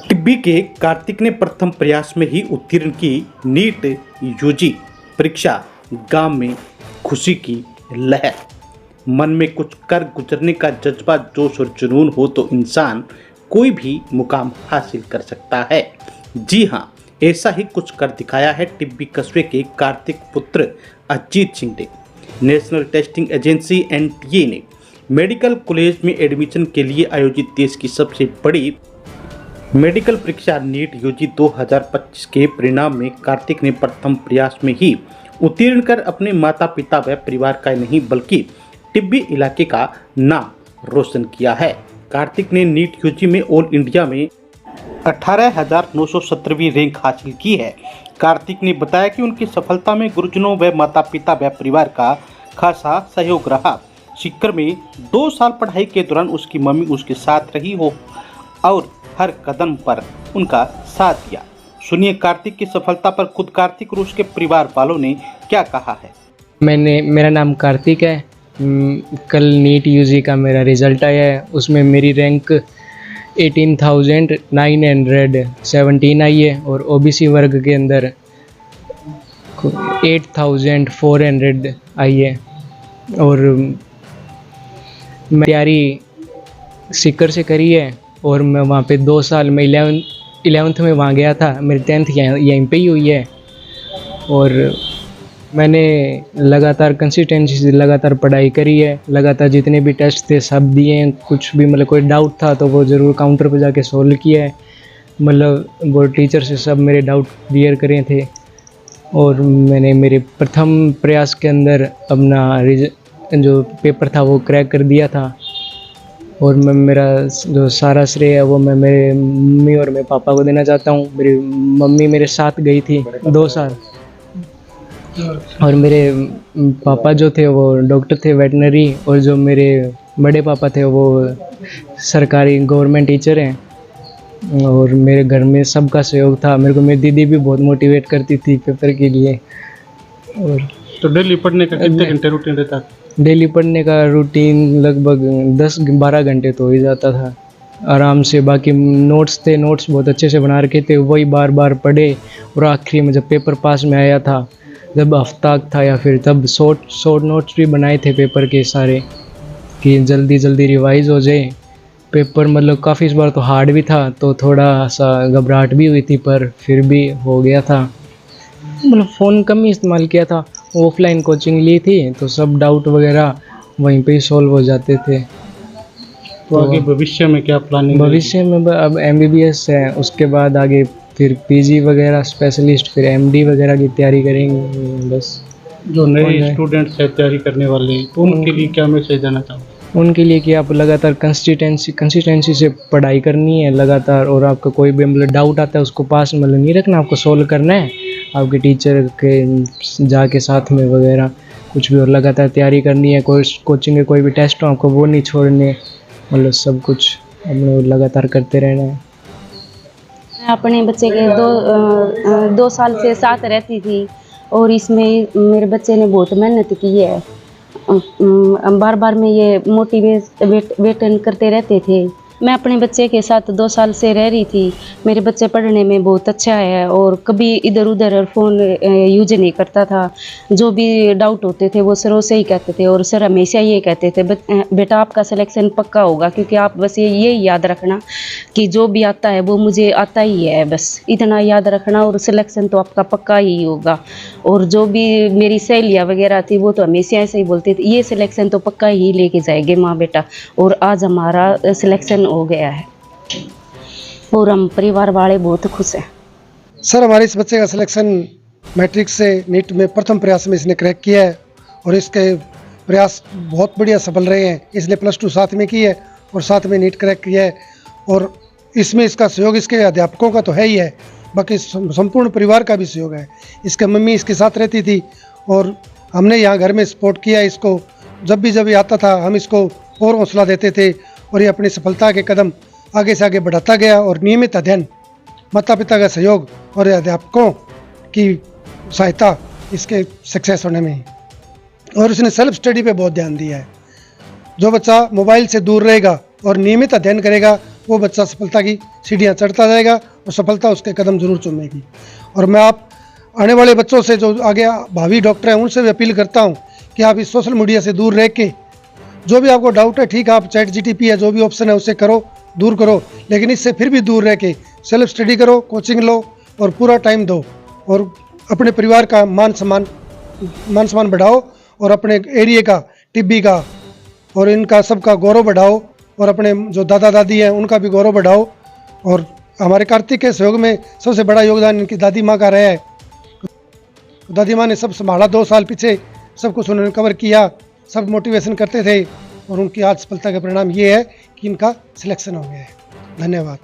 टिब्बी के कार्तिक ने प्रथम प्रयास में ही उत्तीर्ण की नीट यूजी परीक्षा। गांव में खुशी की लहर। मन में कुछ कर गुजरने का जज्बा, जोश और जुनून हो तो इंसान कोई भी मुकाम हासिल कर सकता है। जी हाँ, ऐसा ही कुछ कर दिखाया है टिब्बी कस्बे के कार्तिक पुत्र अजीत सिंह ने। नेशनल टेस्टिंग एजेंसी एनटीए ने मेडिकल कॉलेज में एडमिशन के लिए आयोजित देश की सबसे बड़ी मेडिकल परीक्षा नीट यूजी 2025 के परिणाम में कार्तिक ने प्रथम प्रयास में ही उत्तीर्ण कर अपने माता पिता व परिवार का नहीं बल्कि टिब्बी इलाके का नाम रोशन किया है। कार्तिक ने नीट यूजी में ऑल इंडिया में 18,917वीं रैंक हासिल की है। कार्तिक ने बताया कि उनकी सफलता में गुरुजनों व माता पिता व परिवार का खासा सहयोग रहा। सीकर में 2 साल पढ़ाई के दौरान उसकी मम्मी उसके साथ रही हो और हर कदम पर उनका साथ दिया। सुनिए कार्तिक की सफलता पर खुद कार्तिक और उसके परिवार वालों ने क्या कहा है। मेरा नाम कार्तिक है। कल नीट यूजी का मेरा रिज़ल्ट आया है। उसमें मेरी रैंक 18,917 आई है और ओबीसी वर्ग के अंदर 8,400 आई है। और मैं तैयारी सीकर से करी है और मैं वहाँ पे 2 साल में 11th में वहाँ गया था। मेरी 10th यहीं पे ही हुई है और मैंने लगातार कंसिस्टेंसी से लगातार पढ़ाई करी है। लगातार जितने भी टेस्ट थे सब दिए हैं। कुछ भी मतलब कोई डाउट था तो वो ज़रूर काउंटर पर जाके सोल्व किया है। मतलब वो टीचर से सब मेरे डाउट क्लियर करे थे और मैंने मेरे प्रथम प्रयास के अंदर अपना जो पेपर था वो क्रैक कर दिया था। और मैं मेरा जो सारा श्रेय है वो मैं मेरे मम्मी और मेरे पापा को देना चाहता हूँ। मेरी मम्मी मेरे साथ गई थी 2 साल और मेरे पापा जो थे वो डॉक्टर थे वेटनरी, और जो मेरे बड़े पापा थे वो सरकारी गवर्नमेंट टीचर हैं। और मेरे घर में सबका सहयोग था। मेरे को मेरी दीदी भी बहुत मोटिवेट करती थी पेपर के लिए। और तो डेली पढ़ने का कितने घंटे रूटीन रहता था? डेली पढ़ने का रूटीन लगभग 10-12 घंटे तो हो ही जाता था आराम से। बाकी नोट्स बहुत अच्छे से बना रखे थे, वही बार बार पढ़े। और आखिरी में जब पेपर पास में आया था, जब हफ्ता था या फिर तब शॉर्ट नोट्स भी बनाए थे पेपर के सारे कि जल्दी जल्दी रिवाइज हो जाए पेपर। मतलब काफ़ी इस बार तो हार्ड भी था तो थोड़ा सा घबराहट भी हुई थी, पर फिर भी हो गया था। मतलब फ़ोन कम ही इस्तेमाल किया था। ऑफलाइन कोचिंग ली थी तो सब डाउट वगैरह वहीं पे ही सॉल्व हो जाते थे। तो आगे भविष्य में क्या प्लानिंग? भविष्य में अब MBBS है, उसके बाद आगे फिर PG वगैरह स्पेशलिस्ट, फिर MD वगैरह की तैयारी करेंगे। बस जो नए स्टूडेंट्स है तैयारी करने वाले, तो उनके लिए क्या मैसेज देना चाहूँ? उनके लिए कि आप लगातार कंसिस्टेंसी से पढ़ाई करनी है लगातार। और आपका कोई भी मतलब डाउट आता है उसको पास मतलब नहीं रखना, आपको सोल्व करना है आपके टीचर के जाके साथ में वगैरह कुछ भी। और लगातार तैयारी करनी है। कोई कोचिंग के कोई भी टेस्ट हो आपको वो नहीं छोड़ने। मतलब सब कुछ अपने लगातार करते रहना है। मैं अपने बच्चे के 2 साल से साथ रहती थी और इसमें मेरे बच्चे ने बहुत मेहनत की है। बार बार में ये मोटिवेट करते रहते थे। मैं अपने बच्चे के साथ 2 साल से रह रही थी। मेरे बच्चे पढ़ने में बहुत अच्छा है और कभी इधर उधर फ़ोन यूज नहीं करता था। जो भी डाउट होते थे वो सरों से ही कहते थे और सर हमेशा ये कहते थे बेटा आपका सिलेक्शन पक्का होगा, क्योंकि आप बस ये याद रखना कि जो भी आता है वो मुझे आता ही है, बस इतना याद रखना और सिलेक्शन तो आपका पक्का ही होगा। और जो भी मेरी सहेलियाँ वगैरह थी वो तो हमेशा ऐसे ही बोलती थी ये सिलेक्शन तो पक्का ही लेके जाएंगे माँ बेटा। और आज हमारा सिलेक्शन हो गया है और हम परिवार वाले बहुत खुश हैं। सर हमारे इस बच्चे का सिलेक्शन मैट्रिक से नीट में प्रथम प्रयास में इसने क्रैक किया है और इसके प्रयास बहुत बढ़िया सफल रहे हैं। इसने +2 साथ में की है और साथ में नीट क्रैक किया है। और इसमें इसका सहयोग इसके अध्यापकों का तो है ही है, बाकी संपूर्ण परिवार का भी सहयोग है। इसके मम्मी इसके साथ रहती थी और हमने यहाँ घर में सपोर्ट किया इसको। जब भी आता था हम इसको और हौसला देते थे और ये अपनी सफलता के कदम आगे से आगे बढ़ाता गया। और नियमित अध्ययन, माता पिता का सहयोग और अध्यापकों की सहायता इसके सक्सेस होने में। और उसने सेल्फ स्टडी पे बहुत ध्यान दिया है। जो बच्चा मोबाइल से दूर रहेगा और नियमित अध्ययन करेगा वो बच्चा सफलता की सीढ़ियाँ चढ़ता जाएगा और सफलता उसके कदम जरूर चूमेगी। और मैं आप आने वाले बच्चों से जो आगे भावी डॉक्टर हैं उनसे भी अपील करता हूँ कि आप इस सोशल मीडिया से दूर रह के जो भी आपको डाउट है, ठीक है, आप चैट जीटीपी है जो भी ऑप्शन है उसे करो, दूर करो, लेकिन इससे फिर भी दूर रह के सेल्फ स्टडी करो, कोचिंग लो और पूरा टाइम दो और अपने परिवार का मान सम्मान बढ़ाओ और अपने एरिया का, टिब्बी का और इनका सबका गौरव बढ़ाओ और अपने जो दादा दादी हैं उनका भी गौरव बढ़ाओ। और हमारे कार्तिक के सहयोग में सबसे बड़ा योगदान इनकी दादी माँ का रहा है। दादी माँ ने सब संभाला, 2 साल पीछे सब कुछ उन्होंने कवर किया, सब मोटिवेशन करते थे और उनकी आज सफलता का परिणाम ये है कि इनका सिलेक्शन हो गया है। धन्यवाद।